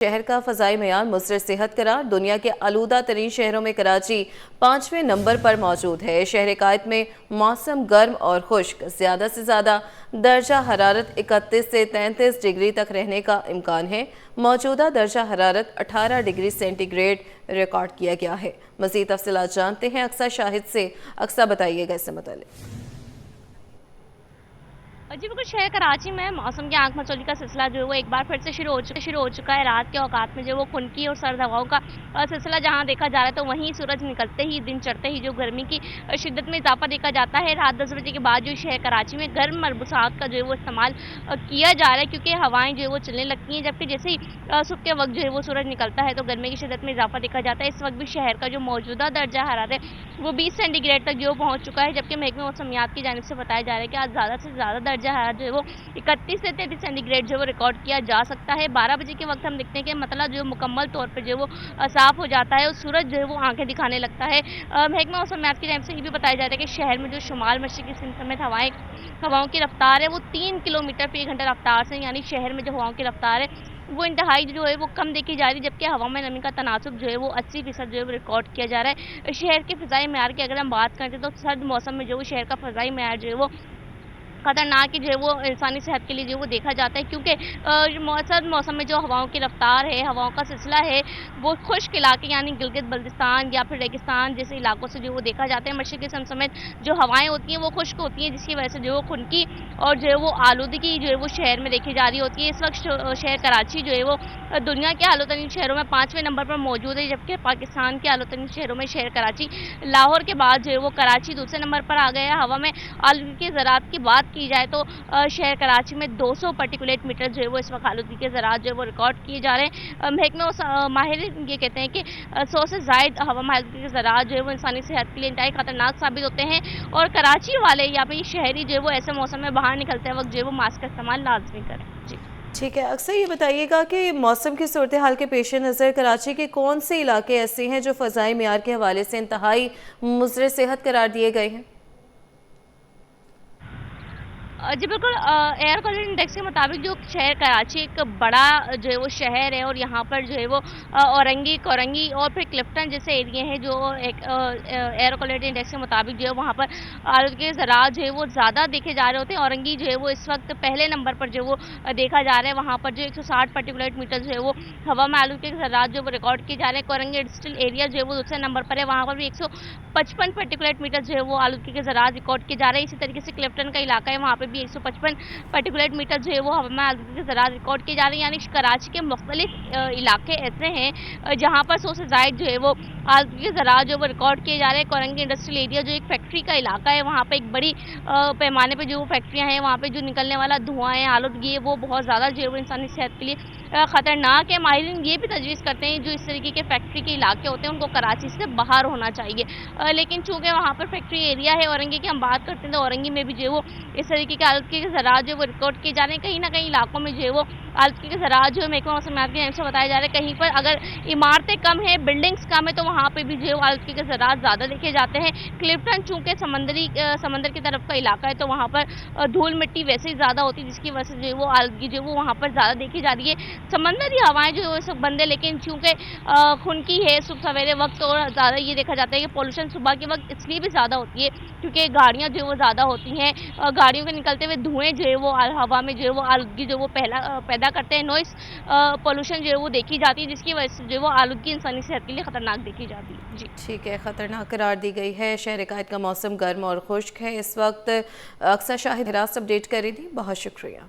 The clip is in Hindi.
शहर का फ़ज़ाई मयार मुस्र सेहत करार। दुनिया के आलूदा तरीन शहरों में कराची 5वें नंबर पर मौजूद है। शहर कायद में मौसम गर्म और खुश्क, ज़्यादा से ज़्यादा दर्जा हरारत 31 से 33 डिग्री तक रहने का इम्कान है। मौजूदा दर्जा हरारत 18 डिग्री सेंटीग्रेड रिकॉर्ड किया गया है। मज़ीद तफ़सीलात जानते हैं अक्सा शाहिद से। अक्सा, बताइएगा इससे मुताल्लिक़। जी बिल्कुल, शहर कराची में मौसम की आंख मचौली का सिलसिला जो है वो एक बार फिर से शुरू हो चुका है। रात के औकात में जो वो खुनकी और सर्द हवाओं का सिलसिला जहां देखा जा रहा है, तो वहीं सूरज निकलते ही, दिन चढ़ते ही जो गर्मी की शिद्दत में इजाफा देखा जाता है। रात 10 बजे के बाद जो शहर कराची में गर्म मलबूसात का जो है वो इस्तेमाल किया जा रहा है, क्योंकि हवाएं जो है वो चलने लगती हैं। जबकि जैसे ही सुबह के वक्त जो है वो सूरज निकलता है, तो गर्मी की शिद्दत में इजाफा देखा जाता है। इस वक्त भी शहर का जो मौजूदा दर्जा हरारत है वो 20 सेंटीग्रेड तक जो पहुँच चुका है। जबकि महकमे मौसमियात की जानिब से बताया जा रहा है कि आज ज़्यादा से ज़्यादा दर्जा हरारत जो है वो 31 से 33 सेंटीग्रेड जो है वो रिकॉर्ड किया जा सकता है। 12 बजे के वक्त हम देखते हैं कि मतला जो है मुकम्मल तौर पर जो है वो साफ हो जाता है और सूरज जो है वो आंखें दिखाने लगता है। महकमा मौसमियात की जानिब से ये भी बताया जाता है कि शहर में जो शुमाल मशरक़ी सिंध समेत हवाओं की रफ्तार है वो 3 किलोमीटर फी घंटा रफ्तार से, यानी शहर में जो हवाओं की रफ्तार है वो इंतहाई जो है वो कम देखी जा रही है। जबकि हवा में नमी का तनासुब जो है वो 80% जो है वो रिकॉर्ड किया जा रहा है। शहर के फ़िज़ाई मेयार की अगर हम बात करते हैं, तो सर्द मौसम में जो वो शहर का फ़िज़ाई मेयार जो है वो खतरनाक ही जो है वो इंसानी सेहत के लिए जो वो देखा जाता है, क्योंकि सर्द मौसम में जो हवाओं की रफ्तार है, हवाओं का सिलसिला है, वो खुश्क इलाके यानी गिलगित बल्तिस्तान या फिर रेगिस्तान जैसे इलाकों से जो वो देखा जाता है। मशरक़ी सिंध समेत जो हवाएं होती हैं वो खुश्क होती हैं, जिसकी वजह से जो वो खुनकी और जो है वो आलूदगी जो है वो शहर में देखी जा रही होती है। इस वक्त शहर कराची जो है वो दुनिया के आलूतरीन शहरों में 5वें नंबर पर मौजूद है। जबकि पाकिस्तान के आलूतरीन शहरों में शहर कराची, लाहौर के बाद जो है वो कराची दूसरे नंबर पर आ गया है। हवा में आलूदगी के ज़रात की बात की जाए तो शहर कराची में 200 पार्टिकुलेट मीटर जो है वो इस वक्त आलूदगी के ज़रात जो है वो रिकॉर्ड किए जा रहे हैं। महकमे माहिर ये कहते हैं कि 100 से ज़ायद हवा में आलूदगी के ज़रात जो है वो इंसानी सेहत के लिए इंतहाई खतरनाक साबित होते हैं। और कराची वाले या फिर शहरी जो है वो ऐसे मौसम में बाहर निकलते वक्त जो है वो मास्क का इस्तेमाल लाजमी करें। जी ठीक है। अक्सर ये बताइएगा कि मौसम की सूरत हाल के पेश नज़र कराची के कौन से इलाके ऐसे हैं जो फ़ज़ाई मेयार के हवाले से इंतहाई मुज़र सेहत करार दिए गए हैं? जी बिल्कुल, एयर क्वालिटी इंडेक्स के मुताबिक जो शहर कराची एक बड़ा जो है वो शहर है, और यहाँ पर जो है वो औरंगी, कोरंगी और फिर क्लिफ्टन जैसे एरिया हैं जो एक एयर क्वालिटी इंडेक्स के मुताबिक जो है वहाँ पर आलूदगी के ज़रात जो है वो ज़्यादा देखे जा रहे होते हैं। औरंगी जो है वो इस वक्त पहले नंबर पर जो वो देखा जा रहा है। वहाँ पर जो 160 पार्टिकुलेट मीटर जो है वो हवा में आलूदगी के ज़रात जो वो रिकॉर्ड किए जा रहे हैं। कोरंगी इंडस्ट्रियल एरिया जो है वो दूसरे नंबर पर है, वहाँ पर भी 155 पार्टिकुलेट मीटर जो है वो आलूदगी के ज़रात रिकॉर्ड किए जा रहे हैं। इसी तरीके से क्लिफ्टन का इलाका है, वहाँ पे भी 155 पार्टिकुलेट मीटर जो है वो हवा में आलूदगी के ज़रात रिकॉर्ड किए जा रहे हैं। यानी कराची के मुख्तलिफ इलाके ऐसे हैं जहाँ पर 100 से ज़ायद जो है वो आलूदगी के ज़रात जो वो रिकॉर्ड किए जा रहे हैं। कोरंगी इंडस्ट्रियल एरिया जो एक फैक्ट्री का इलाका है, वहाँ पर एक बड़ी पैमाने पर जो वो फैक्ट्रियाँ हैं, वहाँ पर जो निकलने वाला धुआं है, आलूदगी है, वो बहुत ज़्यादा जो है वो इंसानी सेहत के लिए ख़तरनाक है। माहिरीन ये भी तजवीज़ करते हैं जो इस तरीके के फैक्ट्री के इलाके होते हैं उनको कराची से बाहर होना चाहिए। लेकिन चूँकि वहाँ पर फैक्ट्री एरिया है, औरंगी की हम बात करते हैं, तो औरंगी में भी जो है वो इस तरीके के आलूदगी के ज़रात जो वो रिकॉर्ड किए जा रहे हैं। कहीं ना कहीं इलाकों में जो है वो आलूदगी के ज़रात जो है महकमा मौसमियात की जानिब से बताया जा रहा है, कहीं पर अगर इमारतें कम हैं, बिल्डिंग्स कम है, तो वहाँ पर भी जो है आलूदगी के ज़रात ज़्यादा देखे जाते हैं। क्लिफ्टन चूँकि समंदर की तरफ का इलाका है, तो वहाँ पर धूल मिट्टी वैसे ही ज़्यादा होती है, जिसकी वजह से जो है वो आलूदगी जो है वो वहाँ पर ज़्यादा देखी जा रही है। समंदरी हवाएं जो है वो सब बंद है, लेकिन चूँकि खुनकी है सुबह सवेरे वक्त, और ज़्यादा ये देखा जाता है कि पोल्यूशन सुबह के वक्त इसलिए भी ज़्यादा होती है क्योंकि गाड़ियाँ जो है वो ज़्यादा होती हैं। गाड़ियों के निकलते हुए धुएँ जो है वो हवा में जो है वो आलूदगी जो है वो पैदा करते हैं। नॉइस पोल्यूशन जो है वो देखी जाती है, जिसकी वजह से जो है वो आलूदगी इंसानी सेहत के लिए ख़तरनाक देखी जाती है। जी ठीक है, ख़तरनाक करार दी गई है। शहर कायद का मौसम गर्म और खुश्क है इस वक्त। अक्सा शाहिद रात अपडेट कर रही थी, बहुत शुक्रिया।